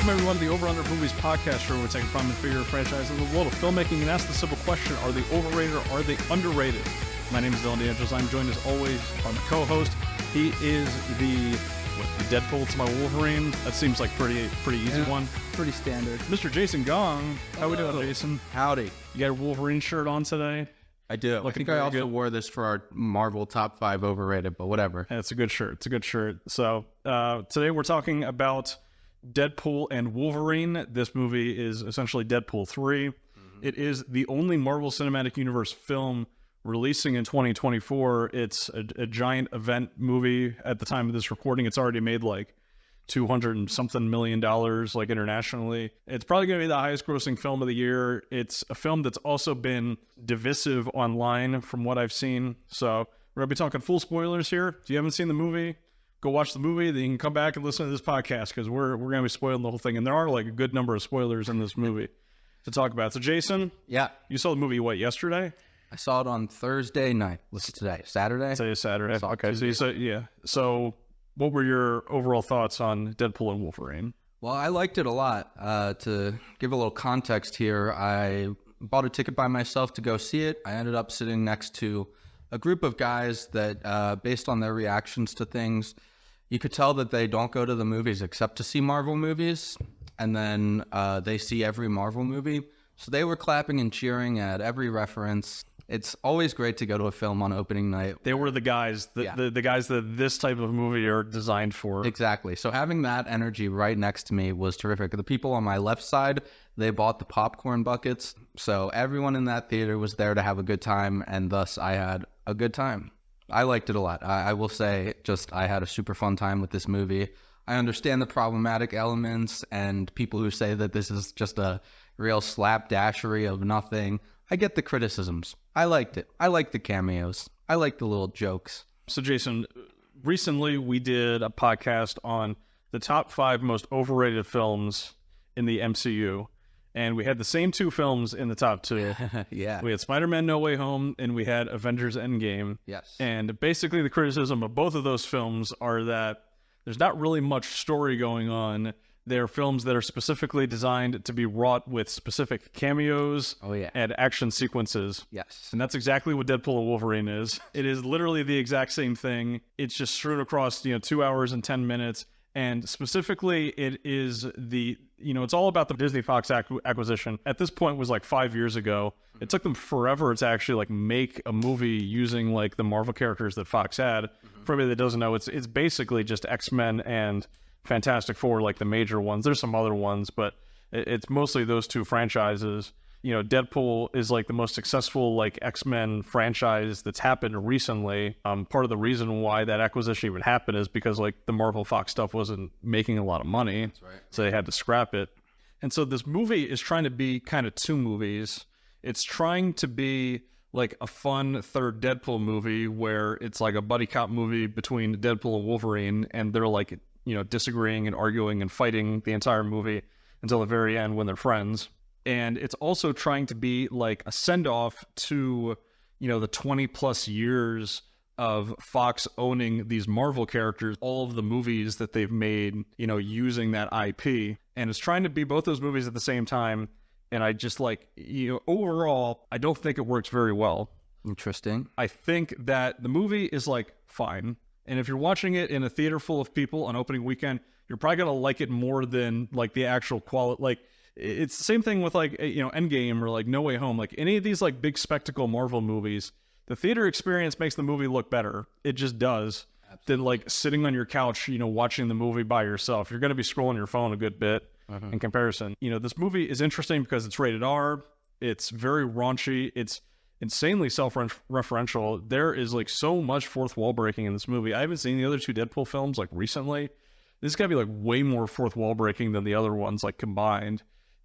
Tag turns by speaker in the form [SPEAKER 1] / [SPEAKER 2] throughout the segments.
[SPEAKER 1] Welcome everyone to the Over Under Movies podcast show where we take a prominent figure of franchise in the world of filmmaking and ask the simple question, are they overrated or are they underrated? My name is DeAngelis. I'm joined as always by my co-host. He is the Deadpool to my Wolverine. That seems like pretty easy one.
[SPEAKER 2] Pretty standard.
[SPEAKER 1] Mr. Jason Gong. How we doing, Jason?
[SPEAKER 2] Howdy.
[SPEAKER 1] You got a Wolverine shirt on today?
[SPEAKER 2] I do. I think I also wore this for our Marvel top 5 overrated, but whatever.
[SPEAKER 1] Yeah, it's a good shirt. It's a good shirt. So today we're talking about Deadpool and Wolverine. This movie is essentially Deadpool 3. It is the only Marvel Cinematic Universe film releasing in 2024. It's a giant event movie at the time of this recording. It's already made like $200 and something million like internationally. It's probably going to be the highest grossing film of the year. It's a film that's also been divisive online from what I've seen. So we're going to be talking full spoilers here. If you haven't seen the movie, go watch the movie. Then you can come back and listen to this podcast because we're going to be spoiling the whole thing. And there are like a good number of spoilers in this movie to talk about. So Jason,
[SPEAKER 2] yeah,
[SPEAKER 1] you saw the movie, what, yesterday?
[SPEAKER 2] I saw it on Thursday night. What's today? Saturday?
[SPEAKER 1] Today's Saturday. Okay, so you said, yeah. So what were your overall thoughts on Deadpool and Wolverine?
[SPEAKER 2] Well, I liked it a lot. To give a little context here, I bought a ticket by myself to go see it. I ended up sitting next to a group of guys that, based on their reactions to things, you could tell that they don't go to the movies except to see Marvel movies, and then they see every Marvel movie. So they were clapping and cheering at every reference. It's always great to go to a film on opening night.
[SPEAKER 1] They were the guys, the guys that this type of movie are designed for.
[SPEAKER 2] Exactly. So having that energy right next to me was terrific. The people on my left side, they bought the popcorn buckets. So everyone in that theater was there to have a good time, and thus I had a good time. I liked it a lot. I will say I had a super fun time with this movie. I understand the problematic elements and people who say that this is just a real slapdashery of nothing. I get the criticisms. I liked it. I like the cameos. I like the little jokes.
[SPEAKER 1] So Jason, recently we did a podcast on the top 5 most overrated films in the MCU. And we had the same 2 films in the top 2.
[SPEAKER 2] Yeah.
[SPEAKER 1] We had Spider-Man No Way Home and we had Avengers Endgame.
[SPEAKER 2] Yes.
[SPEAKER 1] And basically the criticism of both of those films are that there's not really much story going on. They're films that are specifically designed to be wrought with specific cameos and action sequences.
[SPEAKER 2] Yes.
[SPEAKER 1] And that's exactly what Deadpool and Wolverine is. It is literally the exact same thing. It's just strewn across, 2 hours and 10 minutes. And specifically, it is it's all about the Disney Fox acquisition. At this point, it was like 5 years ago. It took them forever to actually like make a movie using like the Marvel characters that Fox had. For anybody that doesn't know, it's basically just X-Men and Fantastic Four, like the major ones. There's some other ones, but it's mostly those 2 franchises. Deadpool is like the most successful like X-Men franchise that's happened recently. Part of the reason why that acquisition even happened is because like the Marvel Fox stuff wasn't making a lot of money. That's right. So they had to scrap it. And so this movie is trying to be kind of 2 movies. It's trying to be like a fun third Deadpool movie where it's like a buddy cop movie between Deadpool and Wolverine, and they're like disagreeing and arguing and fighting the entire movie until the very end when they're friends. And it's also trying to be like a send-off to, the 20 plus years of Fox owning these Marvel characters, all of the movies that they've made, using that IP. And it's trying to be both those movies at the same time. And I just overall, I don't think it works very well.
[SPEAKER 2] Interesting.
[SPEAKER 1] I think that the movie is like fine. And if you're watching it in a theater full of people on opening weekend, you're probably going to like it more than like the actual quality. Like it's the same thing with like, Endgame or like No Way Home, like any of these like big spectacle Marvel movies, the theater experience makes the movie look better. It just does. Absolutely. Than like sitting on your couch, watching the movie by yourself. You're going to be scrolling your phone a good bit in comparison. This movie is interesting because it's rated R. It's very raunchy. It's insanely self-referential. There is like so much fourth wall breaking in this movie. I haven't seen the other 2 Deadpool films like recently. This has got to be like way more fourth wall breaking than the other ones like combined.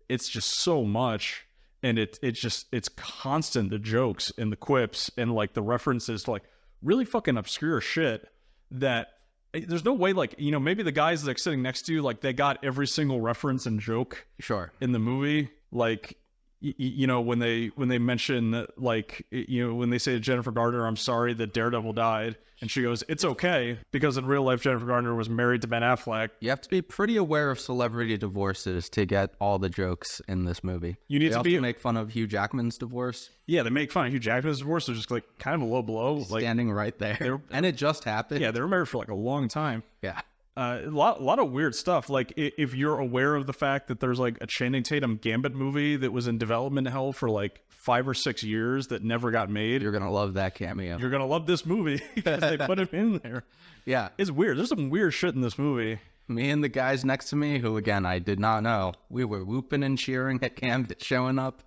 [SPEAKER 1] It's just so much, and it's constant, the jokes and the quips and like the references to like really fucking obscure shit that there's no way like maybe the guys like sitting next to you like they got every single reference and joke
[SPEAKER 2] sure
[SPEAKER 1] in the movie. Like you know, when they mention that, like, you know, when they say to Jennifer Gardner, I'm sorry that Daredevil died, and she goes, it's okay, because in real life Jennifer Gardner was married to Ben Affleck.
[SPEAKER 2] You have to be pretty aware of celebrity divorces to get all the jokes in this movie.
[SPEAKER 1] You need
[SPEAKER 2] they
[SPEAKER 1] to
[SPEAKER 2] also make fun of Hugh Jackman's divorce.
[SPEAKER 1] Yeah, they make fun of Hugh Jackman's divorce. They're just like kind of a low blow, like
[SPEAKER 2] standing right there, and it just happened.
[SPEAKER 1] Yeah, they were married for like a long time.
[SPEAKER 2] Yeah.
[SPEAKER 1] A lot of weird stuff. Like, if you're aware of the fact that there's like a Channing Tatum Gambit movie that was in development hell for like 5 or 6 years that never got made,
[SPEAKER 2] you're gonna love that cameo.
[SPEAKER 1] You're gonna love this movie because they put him in there.
[SPEAKER 2] Yeah,
[SPEAKER 1] it's weird. There's some weird shit in this movie.
[SPEAKER 2] Me and the guys next to me, who again I did not know, we were whooping and cheering at Gambit showing up.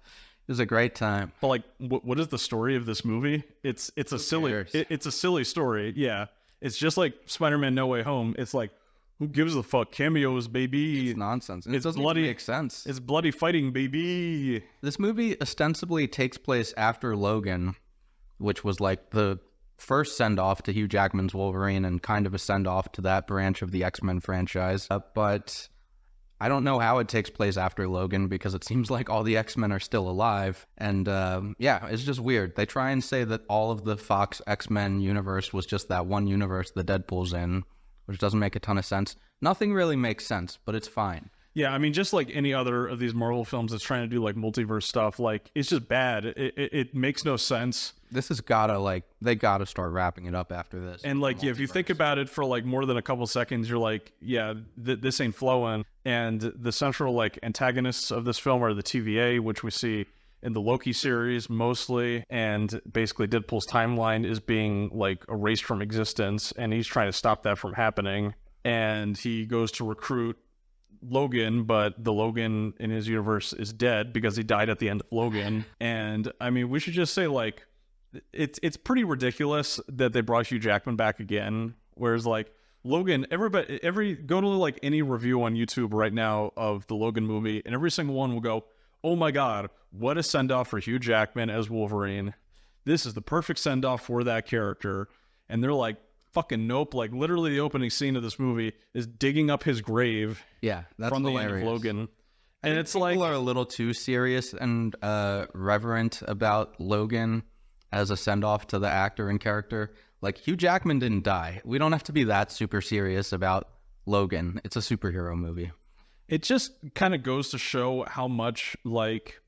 [SPEAKER 2] It was a great time.
[SPEAKER 1] But like, what is the story of this movie? It's a silly story. Yeah. It's just like Spider-Man No Way Home. It's like, who gives a fuck? Cameos, baby.
[SPEAKER 2] It's nonsense.
[SPEAKER 1] It doesn't
[SPEAKER 2] bloody make sense.
[SPEAKER 1] It's bloody fighting, baby.
[SPEAKER 2] This movie ostensibly takes place after Logan, which was like the first send-off to Hugh Jackman's Wolverine and kind of a send-off to that branch of the X-Men franchise. But I don't know how it takes place after Logan, because it seems like all the X-Men are still alive. And yeah, it's just weird. They try and say that all of the Fox X-Men universe was just that one universe that Deadpool's in, which doesn't make a ton of sense. Nothing really makes sense, but it's fine.
[SPEAKER 1] Yeah, I mean, just like any other of these Marvel films that's trying to do like multiverse stuff, like, it's just bad. It makes no sense.
[SPEAKER 2] This has gotta, like, they gotta start wrapping it up after this.
[SPEAKER 1] And like, yeah, if you think about it for like more than a couple seconds, you're like, yeah, this ain't flowing. And the central like antagonists of this film are the TVA, which we see in the Loki series mostly, and basically Deadpool's timeline is being like erased from existence, and he's trying to stop that from happening. And he goes to recruit Logan, but the Logan in his universe is dead because he died at the end of Logan. And I mean, we should just say, like, it's pretty ridiculous that they brought Hugh Jackman back again, whereas like Logan, go to like any review on YouTube right now of the Logan movie, and every single one will go, oh my god, what a send-off for Hugh Jackman as Wolverine. This is the perfect send-off for that character. And they're like, fucking nope. Like, literally the opening scene of this movie is digging up his grave.
[SPEAKER 2] Yeah, that's
[SPEAKER 1] from
[SPEAKER 2] hilarious.
[SPEAKER 1] the end of Logan. And it's
[SPEAKER 2] people
[SPEAKER 1] like,
[SPEAKER 2] are a little too serious and reverent about Logan as a send-off to the actor and character. Like, Hugh Jackman didn't die. We don't have to be that super serious about Logan. It's a superhero movie.
[SPEAKER 1] It just kind of goes to show how much, like,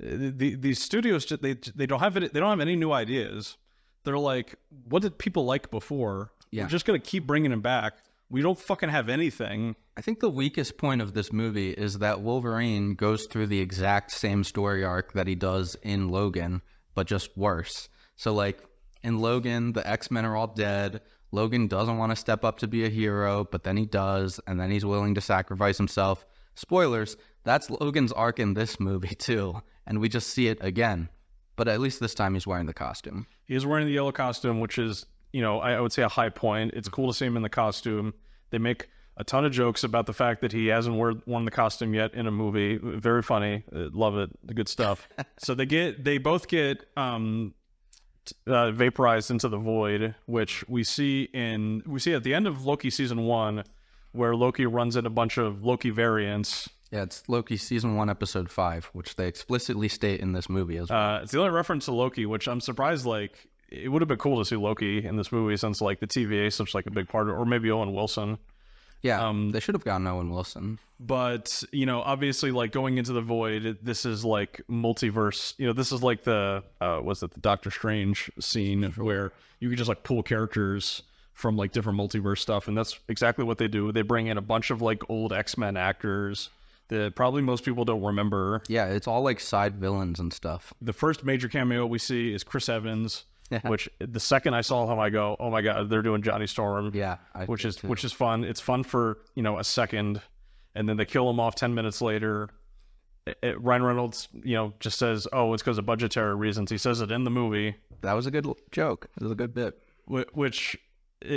[SPEAKER 1] these studios, they don't have any new ideas. They're like, what did people like before?
[SPEAKER 2] Yeah.
[SPEAKER 1] We're just gonna keep bringing them back. We don't fucking have anything.
[SPEAKER 2] I think the weakest point of this movie is that Wolverine goes through the exact same story arc that he does in Logan, but just worse. So, like, in Logan, the X-Men are all dead. Logan doesn't want to step up to be a hero, but then he does, and then he's willing to sacrifice himself. Spoilers, that's Logan's arc in this movie too, and we just see it again. But at least this time he's wearing the costume.
[SPEAKER 1] He is wearing the yellow costume, which is, you know, I would say a high point. It's cool to see him in the costume. They make a ton of jokes about the fact that he hasn't worn the costume yet in a movie. Very funny. Love it. The good stuff. So they both get vaporized into the void, which we see at the end of Loki season 1, where Loki runs in a bunch of Loki variants.
[SPEAKER 2] Yeah, it's Loki season 1, episode 5, which they explicitly state in this movie as well.
[SPEAKER 1] It's the only reference to Loki, which I'm surprised, like, it would have been cool to see Loki in this movie since, like, the TVA is such, like, a big part of it, or maybe Owen Wilson.
[SPEAKER 2] Yeah, they should have gotten Owen Wilson.
[SPEAKER 1] But, you know, obviously, like, going into the void, this is, like, multiverse. You know, this is, like, the Doctor Strange scene where you can just, like, pull characters from, like, different multiverse stuff, and that's exactly what they do. They bring in a bunch of, like, old X-Men actors that probably most people don't remember.
[SPEAKER 2] Yeah, it's all like side villains and stuff.
[SPEAKER 1] The first major cameo we see is Chris Evans, which the second I saw him, I go, oh my god, they're doing Johnny Storm.
[SPEAKER 2] Yeah,
[SPEAKER 1] which is fun. It's fun for, you know, a second, and then they kill him off 10 minutes later. Ryan Reynolds, you know, just says, oh, it's because of budgetary reasons. He says it in the movie.
[SPEAKER 2] That was a good joke. It was a good bit.
[SPEAKER 1] Which,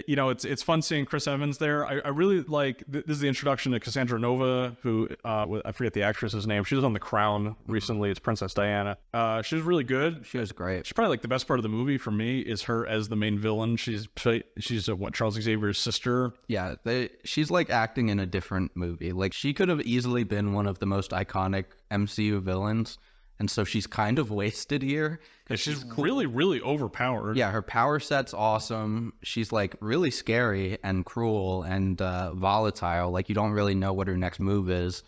[SPEAKER 1] you know, it's fun seeing Chris Evans there. I really like, this is the introduction to Cassandra Nova, who, I forget the actress's name. She was on The Crown recently. It's Princess Diana. She was really good.
[SPEAKER 2] She was great.
[SPEAKER 1] She's probably like the best part of the movie for me is her as the main villain. She's Charles Xavier's sister.
[SPEAKER 2] Yeah, she's like acting in a different movie. Like, she could have easily been one of the most iconic MCU villains, and so she's kind of wasted here.
[SPEAKER 1] Yeah, she's really, really overpowered.
[SPEAKER 2] Yeah, her power set's awesome. She's like really scary and cruel and volatile. Like you don't really know what her next move is.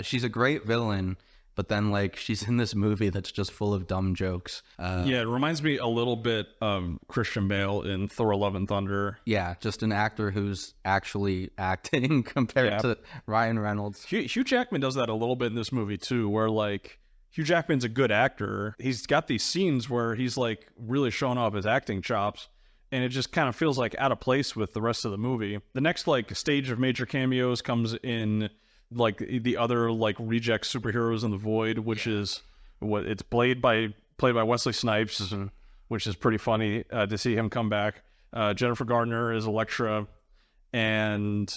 [SPEAKER 2] She's a great villain, but then like she's in this movie that's just full of dumb jokes.
[SPEAKER 1] Yeah, it reminds me a little bit of Christian Bale in Thor: Love and Thunder.
[SPEAKER 2] Yeah, just an actor who's actually acting compared to Ryan Reynolds.
[SPEAKER 1] Hugh Jackman does that a little bit in this movie too, where like Hugh Jackman's a good actor. He's got these scenes where he's like really showing off his acting chops, and it just kind of feels like out of place with the rest of the movie. The next like stage of major cameos comes in like the other like reject superheroes in the Void, which is what it's played by Wesley Snipes, which is pretty funny to see him come back. Jennifer Gardner is Elektra, and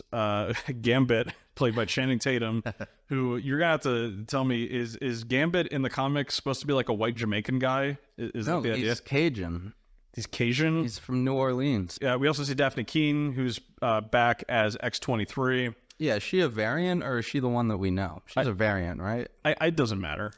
[SPEAKER 1] Gambit, played by Channing Tatum, who you're gonna have to tell me is Gambit in the comics supposed to be like a white Jamaican guy? Is
[SPEAKER 2] No,
[SPEAKER 1] that the idea?
[SPEAKER 2] he's Cajun.
[SPEAKER 1] He's Cajun.
[SPEAKER 2] He's from New Orleans.
[SPEAKER 1] Yeah, we also see Daphne Keane, who's back as X-23.
[SPEAKER 2] Yeah, is she a variant or is she the one that we know? She's a variant, right?
[SPEAKER 1] It doesn't matter.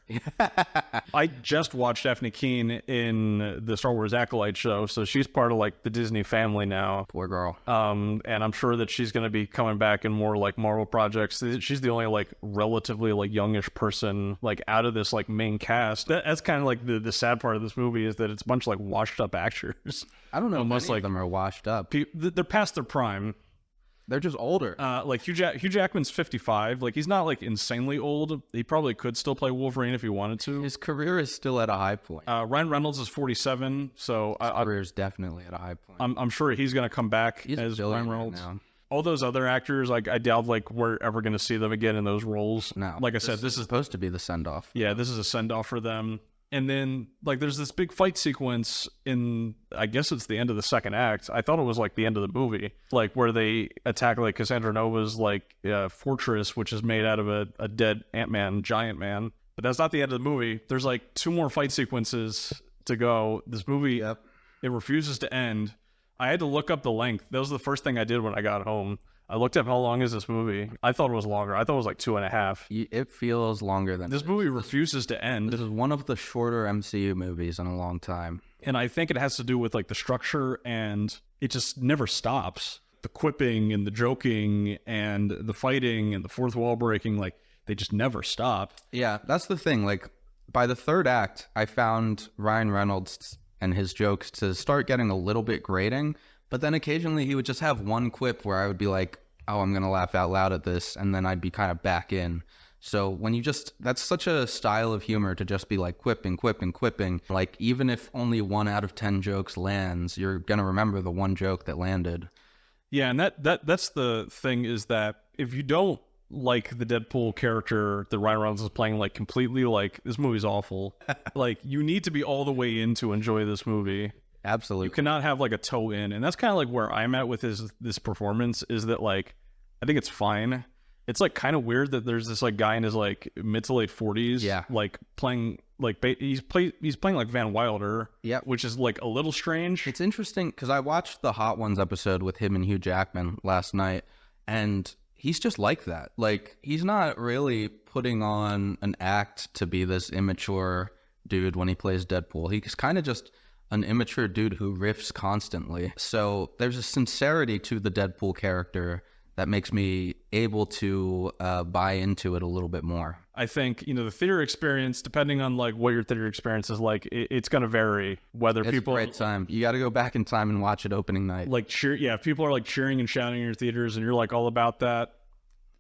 [SPEAKER 1] I just watched Daphne Keane in the Star Wars Acolyte show, so she's part of like the Disney family now.
[SPEAKER 2] Poor girl.
[SPEAKER 1] And I'm sure that she's going to be coming back in more like Marvel projects. She's the only like relatively like youngish person like out of this like main cast. That's kind of like the sad part of this movie is that it's a bunch of like washed up actors.
[SPEAKER 2] I don't know.
[SPEAKER 1] Most
[SPEAKER 2] Most of them are washed up.
[SPEAKER 1] They're past their prime.
[SPEAKER 2] They're just older.
[SPEAKER 1] Like Hugh Jackman's 55. Like he's not like insanely old. He probably could still play Wolverine if he wanted to.
[SPEAKER 2] His career is still at a high point.
[SPEAKER 1] Ryan Reynolds is 47, so
[SPEAKER 2] His career is definitely at a high point.
[SPEAKER 1] I'm sure he's gonna come back
[SPEAKER 2] He's
[SPEAKER 1] as
[SPEAKER 2] a
[SPEAKER 1] Ryan
[SPEAKER 2] billionaire
[SPEAKER 1] Reynolds.
[SPEAKER 2] now.
[SPEAKER 1] All those other actors, like I doubt like we're ever gonna see them again in those roles.
[SPEAKER 2] No,
[SPEAKER 1] like I said, this is
[SPEAKER 2] supposed to be the send off.
[SPEAKER 1] yeah, this is a send off for them. And then like there's this big fight sequence in I guess it's the end of the second act. I thought it was like the end of the movie, like where they attack like Cassandra Nova's like fortress, which is made out of a dead Ant-Man, giant man. But that's not the end of the movie. There's like 2 more fight sequences to go. This movie, it refuses to end. I had to look up the length. That was the first thing I did when I got home. I looked up how long is this movie. I thought it was longer. I thought it was like 2.5.
[SPEAKER 2] It feels longer than
[SPEAKER 1] This movie refuses to end.
[SPEAKER 2] This is one of the shorter MCU movies in a long time.
[SPEAKER 1] And I think it has to do with like the structure, and it just never stops. The quipping and the joking and the fighting and the fourth wall breaking, like they just never stop.
[SPEAKER 2] Yeah, that's the thing. Like by the third act, I found Ryan Reynolds and his jokes to start getting a little bit grating. But then occasionally he would just have one quip where I would be like, oh, I'm going to laugh out loud at this. And then I'd be kind of back in. So when you just, that's such a style of humor to just be like quipping. Like even if only 1 out of 10 jokes lands, you're going to remember the one joke that landed.
[SPEAKER 1] Yeah, and that's the thing is that if you don't like the Deadpool character that Ryan Reynolds is playing like completely, like this movie's awful. Like you need to be all the way in to enjoy this movie.
[SPEAKER 2] Absolutely.
[SPEAKER 1] You cannot have like a toe in, and that's kind of like where I'm at with this performance is that like I think it's fine. It's like kind of weird that there's this like guy in his like mid to late 40s, like playing like he's playing like Van Wilder, which is like a little strange.
[SPEAKER 2] It's interesting because I watched the Hot Ones episode with him and Hugh Jackman last night, and he's just like that. Like he's not really putting on an act to be this immature dude when he plays Deadpool. He's kind of just an immature dude who riffs constantly. So there's a sincerity to the Deadpool character that makes me able to buy into it a little bit more.
[SPEAKER 1] I think, you know, the theater experience, depending on like what your theater experience is like, it's going to vary. Whether
[SPEAKER 2] it's
[SPEAKER 1] people,
[SPEAKER 2] a great time. You got to go back in time and watch it opening night.
[SPEAKER 1] Like cheer, yeah. If people are like cheering and shouting in your theaters, and you're like all about that,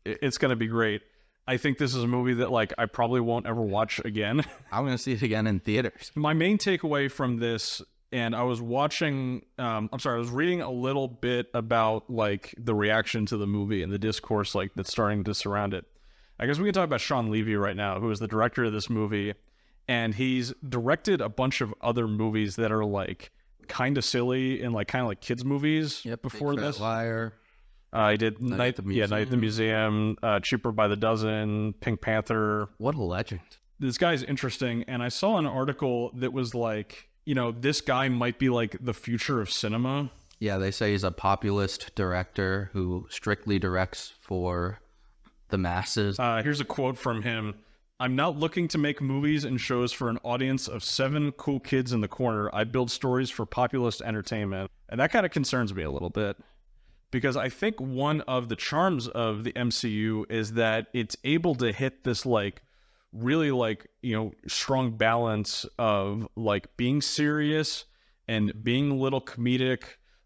[SPEAKER 1] it's going to be great. I think this is a movie that like I probably won't ever watch again.
[SPEAKER 2] I'm going to see it again in theaters.
[SPEAKER 1] My main takeaway from this, and I was watching, I was reading a little bit about like the reaction to the movie and the discourse like that's starting to surround it. I guess we can talk about Sean Levy right now, who is the director of this movie, and he's directed a bunch of other movies that are like kind of silly and like kind of like kids movies. Before
[SPEAKER 2] Big
[SPEAKER 1] this,
[SPEAKER 2] Fat Liar.
[SPEAKER 1] I did Night at the Museum, Cheaper by the Dozen, Pink Panther.
[SPEAKER 2] What a legend.
[SPEAKER 1] This guy's interesting, and I saw an article that was like, you know, this guy might be like the future of cinema.
[SPEAKER 2] Yeah, they say he's a populist director who strictly directs for the masses.
[SPEAKER 1] Here's a quote from him. I'm not looking to make movies and shows for an audience of 7 cool kids in the corner. I build stories for populist entertainment. And that kind of concerns me a little bit. Because I think one of the charms of the MCU is that it's able to hit this, like, really, like, you know, strong balance of, like, being serious and being a little comedic,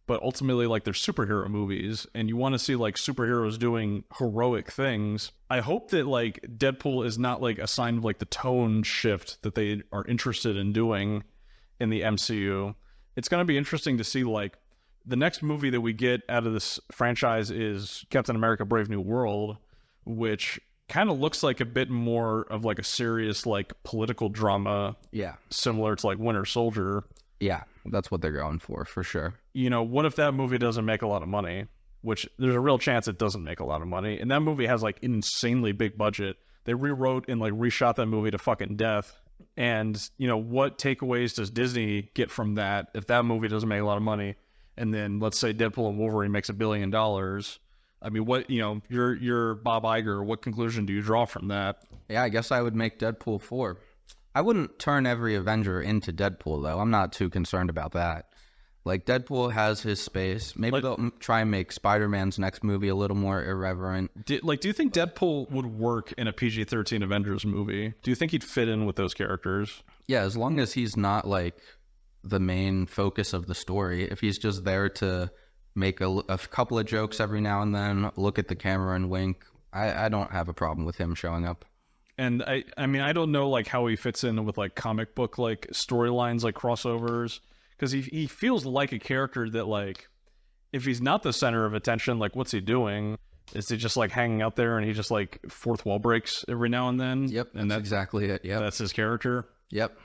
[SPEAKER 1] but ultimately, like, they're superhero movies, and you want to see, like, superheroes doing heroic things. I hope that, like, Deadpool is not, like, a sign of, like, the tone shift that they are interested in doing in the MCU. It's going to be interesting to see, like, the next movie that we get out of this franchise is Captain America Brave New World, which kind of looks like a bit more of, like, a serious, like, political drama.
[SPEAKER 2] Yeah.
[SPEAKER 1] Similar to, like, Winter Soldier.
[SPEAKER 2] Yeah, that's what they're going for sure.
[SPEAKER 1] You know, what if that movie doesn't make a lot of money? Which there's a real chance it doesn't make a lot of money. And that movie has, like, an insanely big budget. They rewrote and, like, reshot that movie to fucking death. And, you know, what takeaways does Disney get from that if that movie doesn't make a lot of money? And then let's say Deadpool and Wolverine makes $1 billion. I mean, what, you know, you're Bob Iger. What conclusion do you draw from that?
[SPEAKER 2] Yeah, I guess I would make Deadpool 4. I wouldn't turn every Avenger into Deadpool, though. I'm not too concerned about that. Like, Deadpool has his space. Maybe they'll try and make Spider-Man's next movie a little more irreverent.
[SPEAKER 1] Do you think Deadpool would work in a PG-13 Avengers movie? Do you think he'd fit in with those characters?
[SPEAKER 2] Yeah, as long as he's not, like, the main focus of the story. If he's just there to make a couple of jokes every now and then, look at the camera and wink, I don't have a problem with him showing up.
[SPEAKER 1] And I mean, I don't know, like, how he fits in with, like, comic book, like, storylines, like, crossovers, because he feels like a character that, like, if he's not the center of attention, like, what's he doing? Is he just, like, hanging out there and he just, like, fourth wall breaks every now and then?
[SPEAKER 2] Yep,
[SPEAKER 1] and
[SPEAKER 2] that's exactly it. Yep,
[SPEAKER 1] that's his character.
[SPEAKER 2] Yep.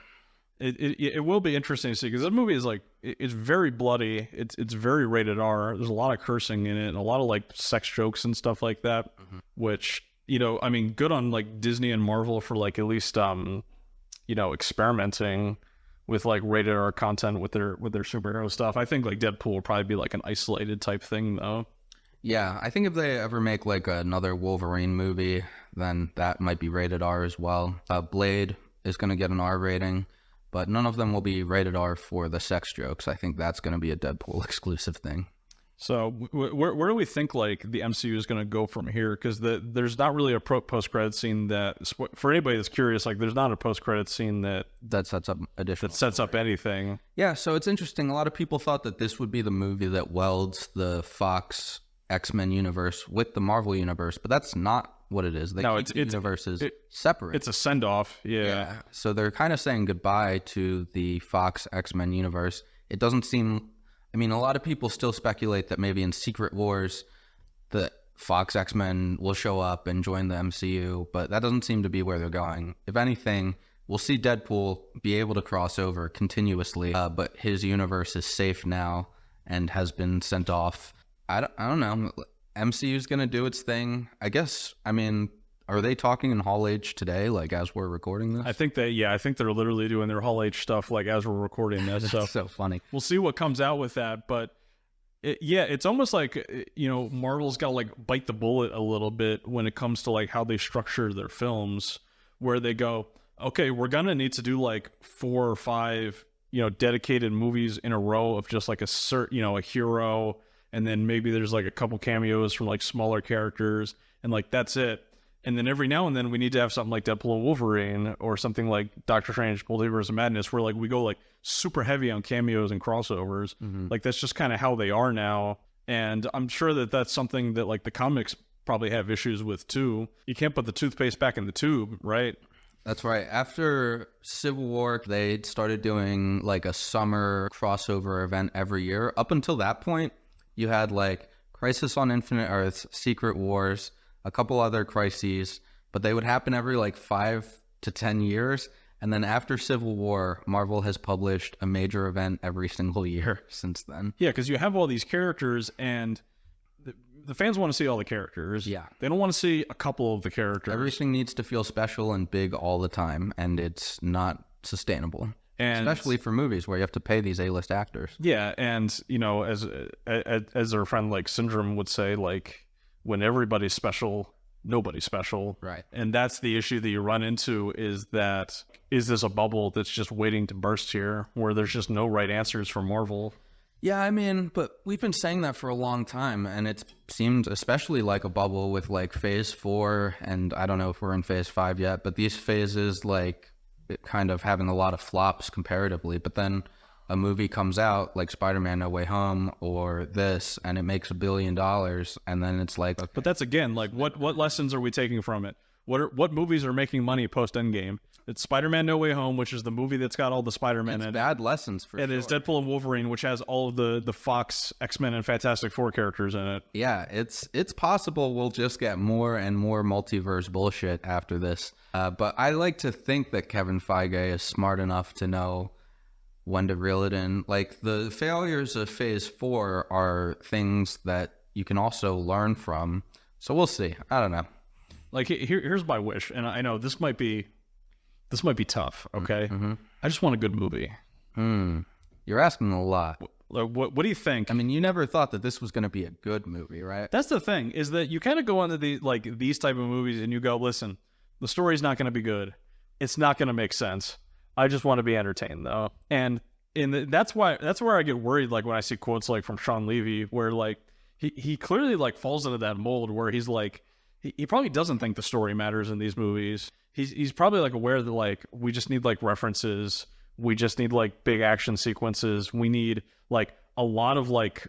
[SPEAKER 1] It will be interesting to see, because this movie is, like, it's very bloody. It's very rated R. There's a lot of cursing in it and a lot of, like, sex jokes and stuff like that, which, you know, I mean, good on, like, Disney and Marvel for, like, at least, you know, experimenting with, like, rated R content with their superhero stuff. I think, like, Deadpool will probably be, like, an isolated type thing, though.
[SPEAKER 2] Yeah, I think if they ever make, like, another Wolverine movie, then that might be rated R as well. Blade is going to get an R rating, but none of them will be rated R for the sex jokes. I think that's going to be a Deadpool exclusive thing.
[SPEAKER 1] So where do we think, like, the MCU is going to go from here? Because there's not really a post-credit scene that, for anybody that's curious, like, there's not a post-credit scene that
[SPEAKER 2] sets up additional.
[SPEAKER 1] That sets up anything.
[SPEAKER 2] Yeah, so it's interesting. A lot of people thought that this would be the movie that welds the Fox X-Men universe with the Marvel universe, but that's not what it is. They keep the universes separate.
[SPEAKER 1] It's a send-off, yeah.
[SPEAKER 2] So they're kind of saying goodbye to the Fox X-Men universe. It doesn't seem... I mean, a lot of people still speculate that maybe in Secret Wars, the Fox X-Men will show up and join the MCU, but that doesn't seem to be where they're going. If anything, we'll see Deadpool be able to cross over continuously, but his universe is safe now and has been sent off. I don't know. MCU's going to do its thing. I guess, I mean, are they talking in Hall H today, like, as we're recording this?
[SPEAKER 1] I think they're literally doing their Hall H stuff, like, as we're recording this.
[SPEAKER 2] That's so funny.
[SPEAKER 1] We'll see what comes out with that, but it's almost like, you know, Marvel's got to, like, bite the bullet a little bit when it comes to, like, how they structure their films, where they go, okay, we're going to need to do, like, 4 or 5, you know, dedicated movies in a row of just, like, a hero, and then maybe there's, like, a couple cameos from, like, smaller characters, and, like, that's it. And then every now and then we need to have something like Deadpool and Wolverine or something like Doctor Strange Multiverse of Madness, where, like, we go, like, super heavy on cameos and crossovers. Like, that's just kind of how they are now. And I'm sure that that's something that, like, the comics probably have issues with too. You can't put the toothpaste back in the tube, right?
[SPEAKER 2] That's right. After Civil War, they started doing, like, a summer crossover event every year. Up until that point, you had, like, Crisis on Infinite Earths, Secret Wars, a couple other crises, but they would happen every, like, 5 to 10 years. And then after Civil War, Marvel has published a major event every single year since then.
[SPEAKER 1] Yeah, because you have all these characters, and the fans want to see all the characters.
[SPEAKER 2] Yeah.
[SPEAKER 1] They don't want to see a couple of the characters.
[SPEAKER 2] Everything needs to feel special and big all the time, and it's not sustainable. And especially for movies where you have to pay these A-list actors.
[SPEAKER 1] Yeah, and, you know, as our friend, like, Syndrome would say, like, when everybody's special, nobody special.
[SPEAKER 2] Right.
[SPEAKER 1] And that's the issue that you run into, is this a bubble that's just waiting to burst here, where there's just no right answers for Marvel?
[SPEAKER 2] Yeah, I mean, but we've been saying that for a long time, and it seemed especially like a bubble with like phase 4, and I don't know if we're in phase 5 yet, but these phases like kind of having a lot of flops comparatively, but then a movie comes out like Spider-Man No Way Home or this, and it makes $1 billion, and then it's like, okay.
[SPEAKER 1] But that's, again, like, what lessons are we taking from it? What movies are making money post Endgame? It's Spider-Man No Way Home, which is the movie that's got all the Spider-Man in it.
[SPEAKER 2] Bad lessons for sure.
[SPEAKER 1] It is Deadpool and Wolverine, which has all of the Fox, X-Men, and Fantastic Four characters in it.
[SPEAKER 2] Yeah, it's possible we'll just get more and more multiverse bullshit after this. But I like to think that Kevin Feige is smart enough to know when to reel it in. Like, the failures of Phase 4 are things that you can also learn from. So we'll see. I don't know.
[SPEAKER 1] Like, here's my wish, and I know this might be tough, okay? Mm-hmm. I just want a good movie.
[SPEAKER 2] You're asking a lot.
[SPEAKER 1] What do you think?
[SPEAKER 2] I mean, you never thought that this was going to be a good movie, right?
[SPEAKER 1] That's the thing, is that you kind of go onto these type of movies and you go, listen, the story's not going to be good. It's not going to make sense. I just want to be entertained, though. And that's where I get worried, like, when I see quotes like from Sean Levy, where like he clearly like falls into that mold where he's like, he probably doesn't think the story matters in these movies. He's probably like aware that like we just need like references, we just need like big action sequences, we need like a lot of like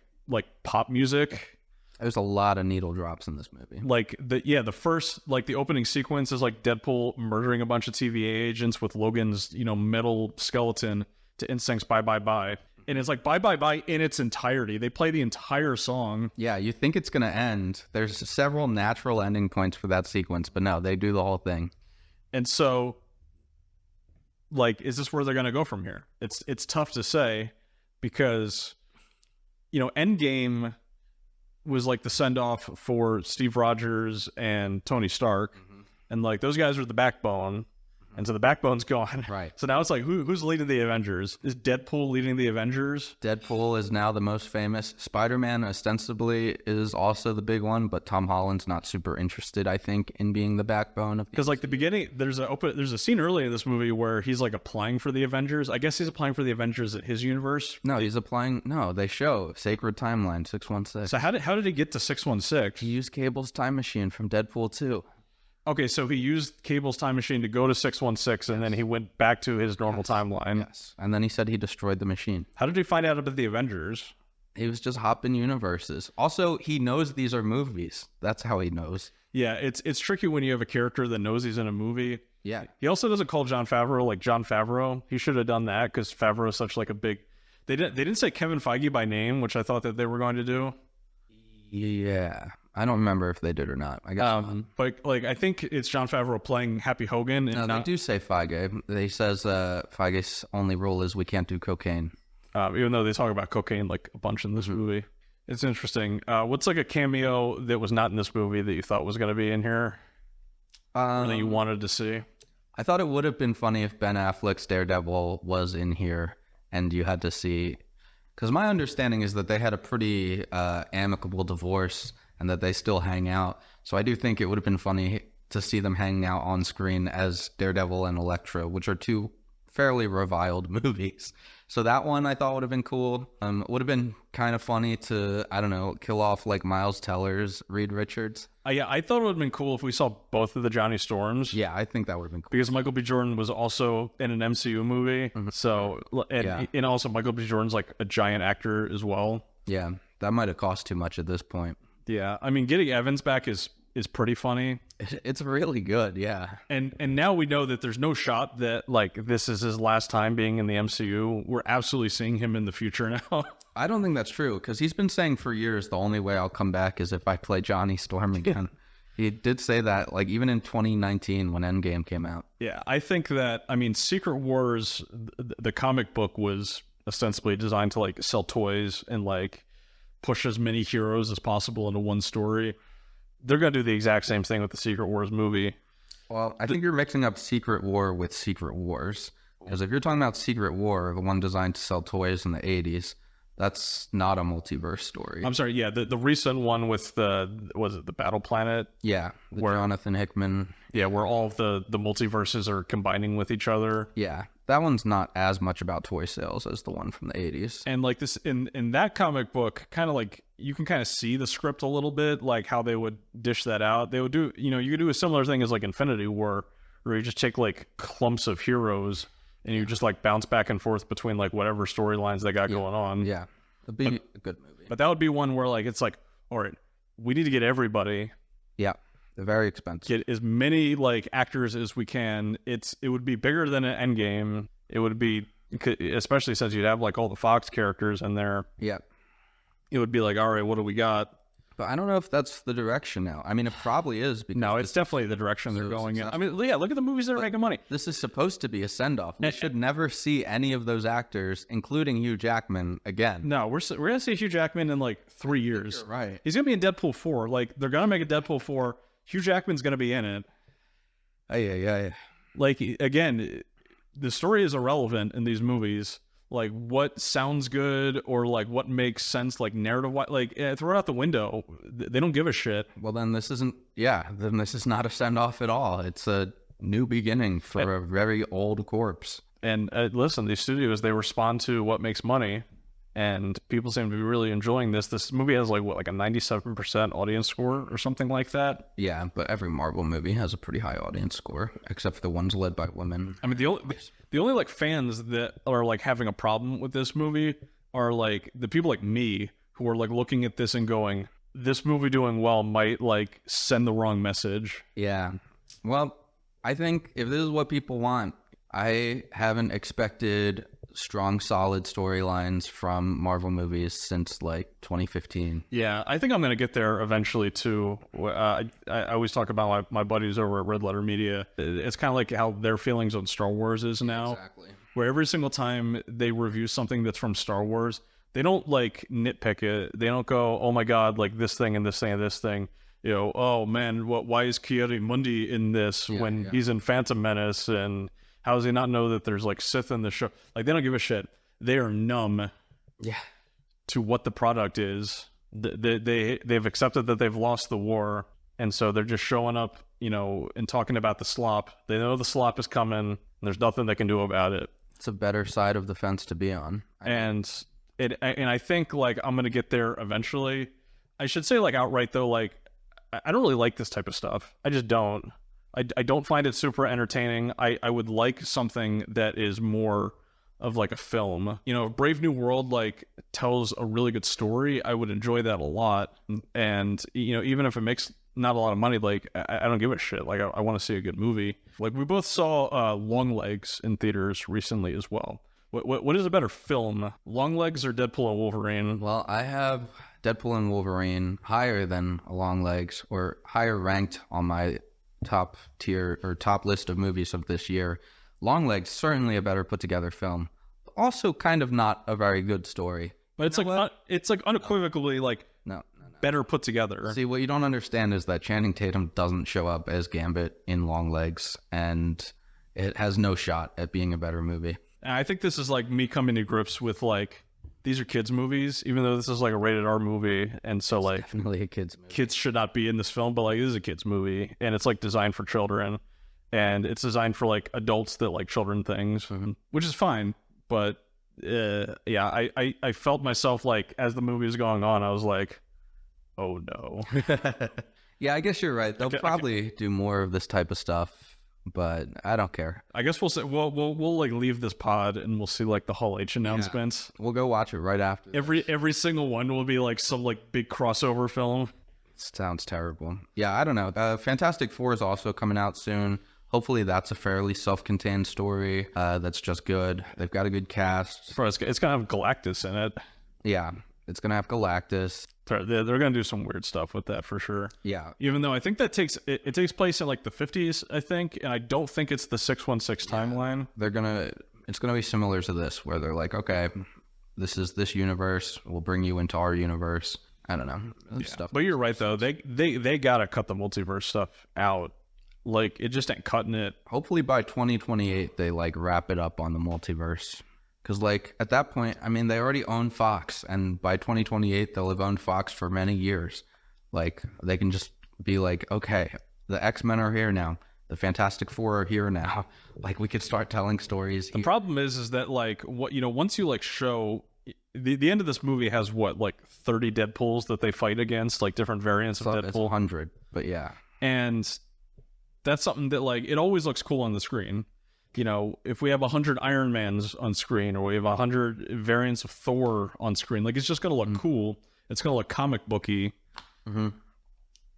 [SPEAKER 1] pop music.
[SPEAKER 2] There's a lot of needle drops in this movie.
[SPEAKER 1] Like the first, like, the opening sequence is like Deadpool murdering a bunch of TVA agents with Logan's, metal skeleton to Instinct's Bye Bye Bye. And it's like Bye Bye Bye in its entirety. They play the entire song.
[SPEAKER 2] Yeah, you think it's going to end. There's several natural ending points for that sequence, but no, they do the whole thing.
[SPEAKER 1] And so, like, is this where they're going to go from here? It's tough to say, because, Endgame was like the send-off for Steve Rogers and Tony Stark. Mm-hmm. And like, those guys are the backbone. And so the backbone's gone.
[SPEAKER 2] Right.
[SPEAKER 1] So now it's like, who's leading the Avengers? Is Deadpool leading the Avengers?
[SPEAKER 2] Deadpool is now the most famous. Spider-Man ostensibly is also the big one, but Tom Holland's not super interested, I think, in being the backbone of.
[SPEAKER 1] Because like the beginning, there's a scene early in this movie where he's like applying for the Avengers. I guess he's applying for the Avengers at his universe.
[SPEAKER 2] No, they show Sacred Timeline 616.
[SPEAKER 1] So how did he get to 616?
[SPEAKER 2] He used Cable's time machine from Deadpool 2.
[SPEAKER 1] Okay, so he used Cable's time machine to go to 616, and then he went back to his normal timeline.
[SPEAKER 2] Yes, and then he said he destroyed the machine.
[SPEAKER 1] How did he find out about the Avengers?
[SPEAKER 2] He was just hopping universes. Also, he knows these are movies. That's how he knows.
[SPEAKER 1] Yeah, it's tricky when you have a character that knows he's in a movie.
[SPEAKER 2] Yeah.
[SPEAKER 1] He also doesn't call Jon Favreau like Jon Favreau. He should have done that, because Favreau is such like a big... They didn't say Kevin Feige by name, which I thought that they were going to do.
[SPEAKER 2] Yeah. I don't remember if they did or not. I guess
[SPEAKER 1] but like, I think it's Jon Favreau playing Happy Hogan. And
[SPEAKER 2] they do say Feige. They says Feige's only rule is we can't do cocaine.
[SPEAKER 1] Even though they talk about cocaine like a bunch in this movie. It's interesting. What's like a cameo that was not in this movie that you thought was going to be in here? Or that you wanted to see?
[SPEAKER 2] I thought it would have been funny if Ben Affleck's Daredevil was in here and you had to see... Because my understanding is that they had a pretty amicable divorce and that they still hang out. So I do think it would have been funny to see them hanging out on screen as Daredevil and Elektra, which are two fairly reviled movies. So that one I thought would have been cool. It would have been kind of funny to, I don't know, kill off like Miles Teller's Reed Richards.
[SPEAKER 1] Yeah, I thought it would have been cool if we saw both of the Johnny Storms.
[SPEAKER 2] Yeah, I think that would have been cool.
[SPEAKER 1] Because Michael B. Jordan was also in an MCU movie. Mm-hmm. So, and also Michael B. Jordan's like a giant actor as well.
[SPEAKER 2] Yeah, that might have cost too much at this point.
[SPEAKER 1] Yeah, I mean, getting Evans back is pretty funny.
[SPEAKER 2] It's really good, yeah.
[SPEAKER 1] And now we know that there's no shot that like this is his last time being in the MCU. We're absolutely seeing him in the future now.
[SPEAKER 2] I don't think that's true, because he's been saying for years the only way I'll come back is if I play Johnny Storm again. He did say that, like, even in 2019 when Endgame came out.
[SPEAKER 1] Yeah, I think that, I mean, Secret Wars, the comic book was ostensibly designed to like sell toys and like push as many heroes as possible into one story. They're going to do the exact same thing with the Secret Wars movie.
[SPEAKER 2] Well, I think you're mixing up Secret War with Secret Wars. Because if you're talking about Secret War, the one designed to sell toys in the 80s, That's not a multiverse story.
[SPEAKER 1] I'm sorry, yeah, the recent one with was it the Battle Planet?
[SPEAKER 2] Yeah, where Jonathan Hickman.
[SPEAKER 1] Yeah, where all of the multiverses are combining with each other.
[SPEAKER 2] Yeah, that one's not as much about toy sales as the one from the 80s.
[SPEAKER 1] And like this in that comic book, kind of like you can kind of see the script a little bit, like how they would dish that out. They would do, you could do a similar thing as like Infinity War, where you just take like clumps of heroes and you just like bounce back and forth between like whatever storylines they got going on.
[SPEAKER 2] Yeah, it'd be a good movie.
[SPEAKER 1] But that would be one where like it's like, all right, we need to get everybody.
[SPEAKER 2] Yeah, they're very expensive.
[SPEAKER 1] Get as many like actors as we can. It would be bigger than an Endgame. It would be, especially since you'd have like all the Fox characters in there.
[SPEAKER 2] Yeah,
[SPEAKER 1] it would be like, all right, what do we got?
[SPEAKER 2] But I don't know if that's the direction now. I mean, it probably is. Because
[SPEAKER 1] no, it's definitely the direction they're going in. I mean, yeah, look at the movies that are making money.
[SPEAKER 2] This is supposed to be a send-off. We should never see any of those actors, including Hugh Jackman, again.
[SPEAKER 1] No, we're going to see Hugh Jackman in like 3 years.
[SPEAKER 2] You're right.
[SPEAKER 1] He's going to be in Deadpool 4. Like, they're going to make a Deadpool 4. Hugh Jackman's going to be in it.
[SPEAKER 2] Yeah.
[SPEAKER 1] Like, again, the story is irrelevant in these movies. Like what sounds good or like what makes sense, like narrative wise, like throw it out the window. They don't give a shit.
[SPEAKER 2] Well, then this isn't. Yeah, then this is not a send off at all. It's a new beginning for a very old corpse.
[SPEAKER 1] And listen, these studios, they respond to what makes money, and people seem to be really enjoying this. This movie has like what, like a 97% audience score or something like that.
[SPEAKER 2] Yeah, but every Marvel movie has a pretty high audience score, except for the ones led by women.
[SPEAKER 1] I mean, the only like fans that are like having a problem with this movie are like the people like me who are like looking at this and going, this movie doing well might like send the wrong message.
[SPEAKER 2] Yeah. Well, I think if this is what people want, I haven't expected strong, solid storylines from Marvel movies since like 2015.
[SPEAKER 1] Yeah, I think I'm going to get there eventually too. I always talk about my buddies over at Red Letter Media. It's kind of like how their feelings on Star Wars is now.
[SPEAKER 2] Exactly.
[SPEAKER 1] Where every single time they review something that's from Star Wars, they don't like nitpick it. They don't go, oh my God, like this thing and this thing and this thing. You know, oh man, why is Ki-Adi-Mundi in this when he's in Phantom Menace, and how does he not know that there's like Sith in the show? Like they don't give a shit. They are numb to what the product is. They've accepted that they've lost the war, and so they're just showing up, and talking about the slop. They know the slop is coming, and there's nothing they can do about it.
[SPEAKER 2] It's a better side of the fence to be on.
[SPEAKER 1] And I think like I'm gonna get there eventually. I should say like outright though, like I don't really like this type of stuff. I just don't. I don't find it super entertaining. I would like something that is more of like a film. If Brave New World like tells a really good story, I would enjoy that a lot. And even if it makes not a lot of money, like I don't give a shit. Like I want to see a good movie. Like we both saw Longlegs in theaters recently as well. What is a better film, Longlegs or Deadpool and Wolverine?
[SPEAKER 2] Well, I have Deadpool and Wolverine higher than Longlegs, or higher ranked on my top tier or top list of movies of this year. Longlegs, certainly a better put together film. Also kind of not a very good story.
[SPEAKER 1] But it's like unequivocally like
[SPEAKER 2] no.
[SPEAKER 1] better put together.
[SPEAKER 2] See, what you don't understand is that Channing Tatum doesn't show up as Gambit in Longlegs, and it has no shot at being a better movie.
[SPEAKER 1] And I think this is like me coming to grips with like, these are kids movies, even though this is like a rated R movie. And so like
[SPEAKER 2] definitely a kids movie.
[SPEAKER 1] Kids should not be in this film, but like this is a kids movie, and it's like designed for children, and it's designed for like adults that like children things, which is fine. But I felt myself like as the movie was going on, I was like, oh no.
[SPEAKER 2] Yeah, I guess you're right. They'll probably do more of this type of stuff, but I don't care.
[SPEAKER 1] I guess we'll like leave this pod and we'll see like the Hall H announcements.
[SPEAKER 2] Yeah, we'll go watch it right after.
[SPEAKER 1] Every single one will be like some like big crossover film.
[SPEAKER 2] Sounds terrible. Yeah, I don't know. Fantastic Four is also coming out soon. Hopefully that's a fairly self-contained story that's just good. They've got a good cast.
[SPEAKER 1] It's gonna have Galactus in it.
[SPEAKER 2] Yeah, it's gonna have Galactus.
[SPEAKER 1] They're gonna do some weird stuff with that for sure.
[SPEAKER 2] Yeah.
[SPEAKER 1] Even though I think that takes place in like the 50s, I think, and I don't think it's the 616 timeline.
[SPEAKER 2] It's gonna be similar to this, where they're like, okay, this is this universe. We'll bring you into our universe. I don't know. Stuff.
[SPEAKER 1] But you're right though. They gotta cut the multiverse stuff out. Like it just ain't cutting it.
[SPEAKER 2] Hopefully by 2028 they like wrap it up on the multiverse. Because, like, at that point, I mean, they already own Fox, and by 2028, they'll have owned Fox for many years. Like, they can just be like, okay, the X-Men are here now. The Fantastic Four are here now. Like, we could start telling stories.
[SPEAKER 1] The problem is that, like, what, you know, once you, like, show... The end of this movie has, what, like, 30 Deadpools that they fight against, like, different variants of Deadpool?
[SPEAKER 2] It's 100, but yeah.
[SPEAKER 1] And that's something that, like, it always looks cool on the screen. You know, if we have 100 Iron Mans on screen, or we have 100 variants of Thor on screen, like, it's just going to look cool. It's going to look comic booky.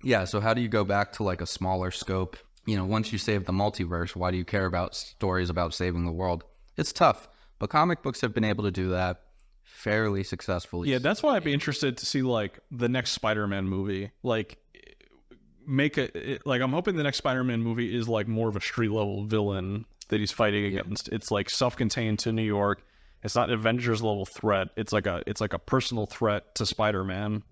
[SPEAKER 2] Yeah, so how do you go back to, like, a smaller scope? You know, once you save the multiverse, why do you care about stories about saving the world? It's tough, but comic books have been able to do that fairly successfully.
[SPEAKER 1] Yeah, that's why I'd be interested to see, like, the next Spider-Man movie. Like, I'm hoping the next Spider-Man movie is, like, more of a street-level villain that he's fighting against. It's, like, self-contained to New York. It's not an Avengers level threat. It's like a personal threat to Spider-Man.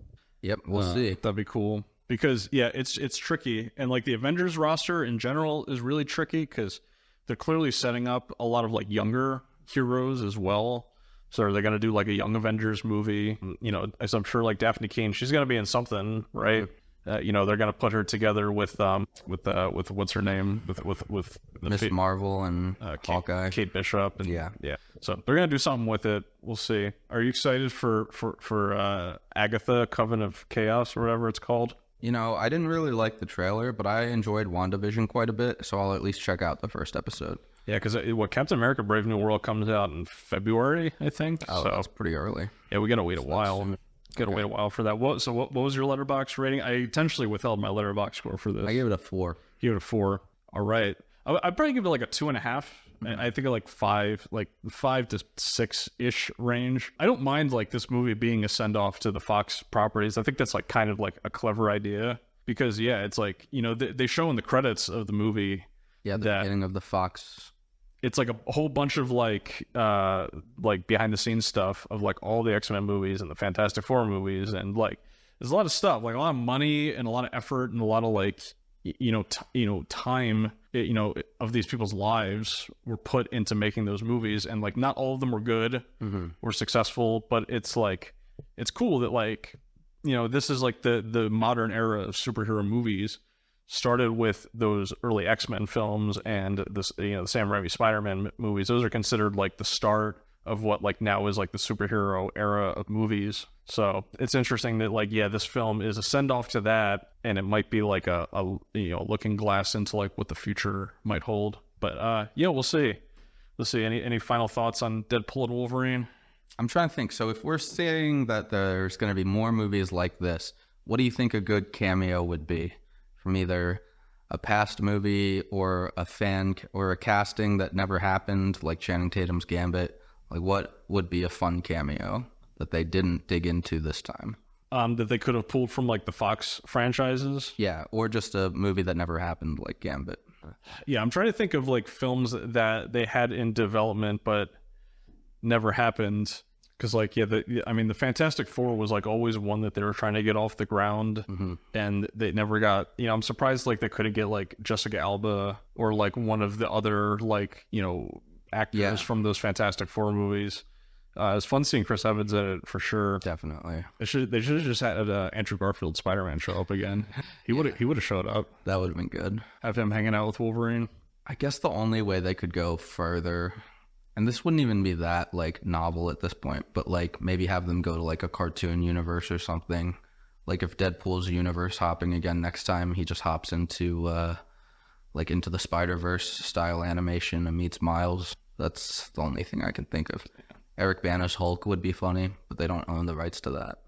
[SPEAKER 2] Yep, we'll see.
[SPEAKER 1] That'd be cool. Because, yeah, it's tricky. And, like, the Avengers roster in general is really tricky because they're clearly setting up a lot of, like, younger heroes as well. So are they going to do, like, a Young Avengers movie? You know, as I'm sure, like, Daphne Keane, she's going to be in something, right? You know, they're going to put her together with what's her name? With
[SPEAKER 2] Miss Marvel and Hawkeye.
[SPEAKER 1] Kate Bishop. And,
[SPEAKER 2] yeah.
[SPEAKER 1] So they're going to do something with it. We'll see. Are you excited for Agatha, Coven of Chaos, or whatever it's called?
[SPEAKER 2] You know, I didn't really like the trailer, but I enjoyed WandaVision quite a bit, so I'll at least check out the first episode.
[SPEAKER 1] Yeah, because Captain America: Brave New World comes out in February, I think.
[SPEAKER 2] Oh, so that's pretty early.
[SPEAKER 1] Yeah, we gotta wait a while. Wait a while for that. What was your Letterboxd rating? I intentionally withheld my Letterboxd score for this.
[SPEAKER 2] I gave it a 4.
[SPEAKER 1] You gave it a 4. All right. I'd probably give it like a 2.5. I think like 5, like 5 to 6-ish range. I don't mind like this movie being a send off to the Fox properties. I think that's like kind of like a clever idea because yeah, it's like, you know, they show in the credits of the movie.
[SPEAKER 2] Yeah, the beginning of the Fox.
[SPEAKER 1] It's like a whole bunch of like behind the scenes stuff of like all the X-Men movies and the Fantastic Four movies, and like there's a lot of stuff, like a lot of money and a lot of effort and a lot of like time of these people's lives were put into making those movies, and like not all of them were good or successful, but it's like it's cool that like, you know, this is like the modern era of superhero movies. Started with those early X-Men films and this, you know, the Sam Raimi Spider-Man movies. Those are considered like the start of what like now is like the superhero era of movies. So it's interesting that like, yeah, this film is a send-off to that, and it might be like a looking glass into like what the future might hold. But yeah, we'll see. Any final thoughts on Deadpool and Wolverine?
[SPEAKER 2] I'm trying to think. So if we're saying that there's going to be more movies like this, what do you think a good cameo would be? From either a past movie or a fan or a casting that never happened, like Channing Tatum's Gambit. Like, what would be a fun cameo that they didn't dig into this time?
[SPEAKER 1] That they could have pulled from like the Fox franchises.
[SPEAKER 2] Yeah, or just a movie that never happened, like Gambit.
[SPEAKER 1] Yeah, I'm trying to think of like films that they had in development but never happened. Because like, yeah, the Fantastic Four was like always one that they were trying to get off the ground, and they never got. You know, I'm surprised like they couldn't get like Jessica Alba or like one of the other like, you know, actors from those Fantastic Four movies. It's fun seeing Chris Evans in it for sure.
[SPEAKER 2] Definitely.
[SPEAKER 1] They should have just had Andrew Garfield Spider-Man show up again. He would have showed up.
[SPEAKER 2] That would have been good.
[SPEAKER 1] Have him hanging out with Wolverine.
[SPEAKER 2] I guess the only way they could go further. And this wouldn't even be that, like, novel at this point, but, like, maybe have them go to, like, a cartoon universe or something. Like, if Deadpool's universe hopping again next time, he just hops into, into the Spider-Verse style animation and meets Miles. That's the only thing I can think of. Eric Bana's Hulk would be funny, but they don't own the rights to that.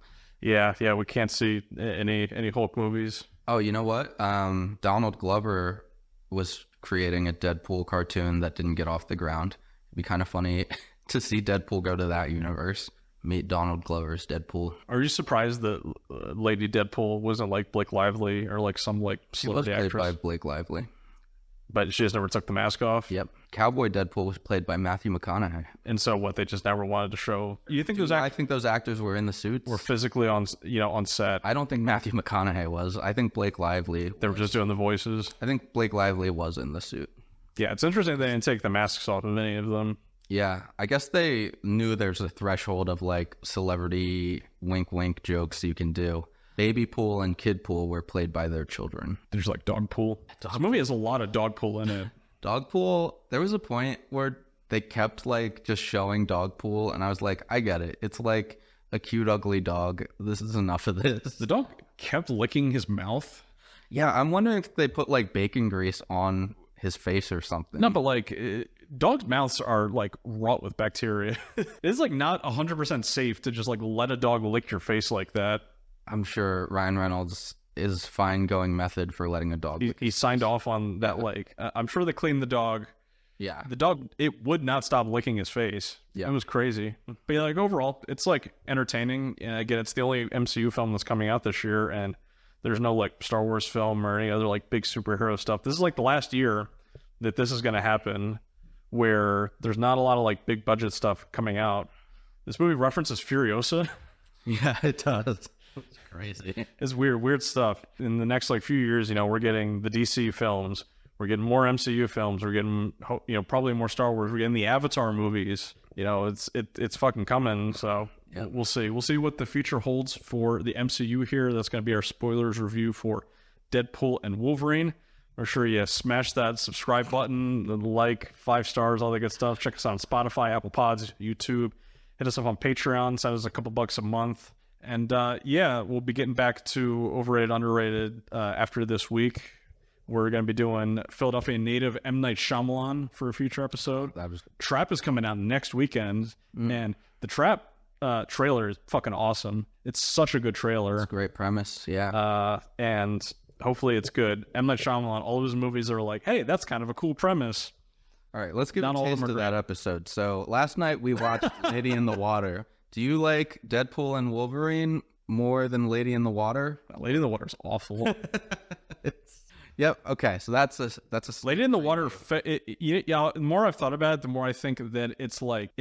[SPEAKER 1] Yeah, we can't see any Hulk movies.
[SPEAKER 2] Oh, you know what? Donald Glover was creating a Deadpool cartoon that didn't get off the ground. Be kind of funny to see Deadpool go to that universe, meet Donald Glover's Deadpool.
[SPEAKER 1] Are you surprised that Lady Deadpool wasn't like Blake Lively or like some like celebrity actress?
[SPEAKER 2] She was played by Blake Lively,
[SPEAKER 1] but she just never took the mask off.
[SPEAKER 2] Yep. Cowboy Deadpool was played by Matthew McConaughey.
[SPEAKER 1] And so what? They just never wanted to show. You think
[SPEAKER 2] I think those actors were in the suits.
[SPEAKER 1] Were physically on set.
[SPEAKER 2] I don't think Matthew McConaughey was. I think Blake Lively.
[SPEAKER 1] They were just doing the voices.
[SPEAKER 2] I think Blake Lively was in the suit.
[SPEAKER 1] Yeah, it's interesting they didn't take the masks off of any of them.
[SPEAKER 2] Yeah, I guess they knew there's a threshold of like celebrity wink wink jokes you can do. Baby Pool and Kid Pool were played by their children.
[SPEAKER 1] There's like dog pool. This movie has a lot of dog pool in it.
[SPEAKER 2] Dog Pool, there was a point where they kept like just showing Dog Pool, and I was like, I get it. It's like a cute, ugly dog. This is enough of this.
[SPEAKER 1] The dog kept licking his mouth.
[SPEAKER 2] Yeah, I'm wondering if they put like bacon grease on his face or something.
[SPEAKER 1] No, but like dogs' mouths are like wrought with bacteria. It's like not 100% safe to just like let a dog lick your face like that.
[SPEAKER 2] I'm sure Ryan Reynolds is fine going method for letting a dog lick.
[SPEAKER 1] He signed off on that. Like I'm sure they cleaned the dog.
[SPEAKER 2] Yeah.
[SPEAKER 1] The dog, it would not stop licking his face.
[SPEAKER 2] Yeah.
[SPEAKER 1] It was crazy. But yeah, like overall, it's like entertaining. And again, it's the only MCU film that's coming out this year, and there's no like Star Wars film or any other like big superhero stuff. This is like the last year that this is going to happen, where there's not a lot of like big budget stuff coming out. This movie references Furiosa.
[SPEAKER 2] Yeah, it does. It's crazy.
[SPEAKER 1] It's weird stuff. In the next like few years, you know, we're getting the DC films. We're getting more MCU films. We're getting, you know, probably more Star Wars. We're getting the Avatar movies. You know, it's fucking coming. So yep. We'll see. We'll see what the future holds for the MCU here. That's going to be our spoilers review for Deadpool and Wolverine. Make sure you smash that subscribe button, the like, 5 stars, all that good stuff. Check us out on Spotify, Apple Pods, YouTube. Hit us up on Patreon. Send us a couple bucks a month. And yeah, we'll be getting back to overrated, underrated after this week. We're going to be doing Philadelphia native M. Night Shyamalan for a future episode. Trap is coming out next weekend, and the Trap trailer is fucking awesome. It's such a good trailer.
[SPEAKER 2] It's a great premise, yeah.
[SPEAKER 1] And hopefully it's good. M. Night Shyamalan, all of his movies are like, hey, that's kind of a cool premise.
[SPEAKER 2] All right, let's give a taste of that episode. So last night we watched Lady in the Water. Do you like Deadpool and Wolverine more than Lady in the Water?
[SPEAKER 1] Lady in the Water is awful.
[SPEAKER 2] Yep. Okay. So that's a
[SPEAKER 1] Lady in the Water. The more I've thought about it, the more I think that it's like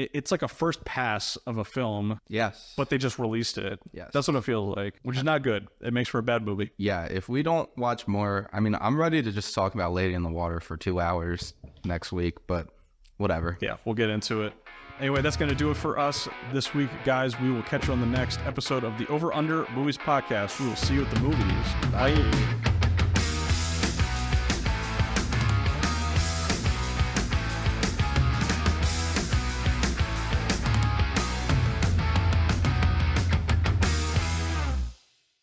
[SPEAKER 1] a first pass of a film.
[SPEAKER 2] Yes.
[SPEAKER 1] But they just released it.
[SPEAKER 2] Yes.
[SPEAKER 1] That's what it feels like, which is not good. It makes for a bad movie.
[SPEAKER 2] Yeah. If we don't watch more, I mean, I'm ready to just talk about Lady in the Water for 2 hours next week, but whatever.
[SPEAKER 1] Yeah, we'll get into it. Anyway, that's going to do it for us this week, guys. We will catch you on the next episode of the Over Under Movies Podcast. We will see you at the movies. Bye.